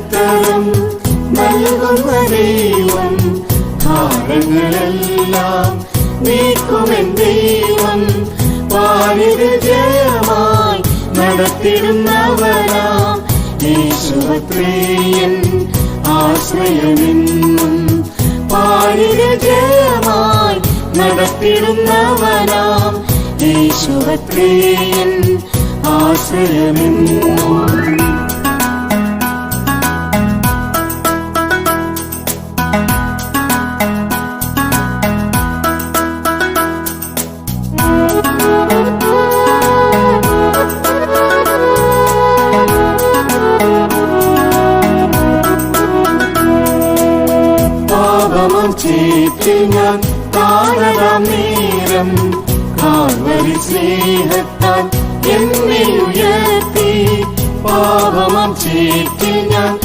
ഉത്തരം നൽകുന്ന ദൈവം, ഭാരങ്ങളെല്ലാം നീക്കുമെൻ ദൈവം. പാരിതിൽ ജയമായി നടത്തിടുന്നവനാം യേശുവത്രേയൻ ആശ്രയമെന്നും. പാരിതിൽ ജയമായി നടത്തിടുന്നവനാം യേശുവത്രേയൻ ആശ്രയമെന്നും. ചേറ്റിൽ ഞാൻ താഴാം നേരം കാൽവരി സ്നേഹത്താൽ എന്നെ ഉയർത്തി. പാപമാം ചേറ്റിൽ ഞാൻ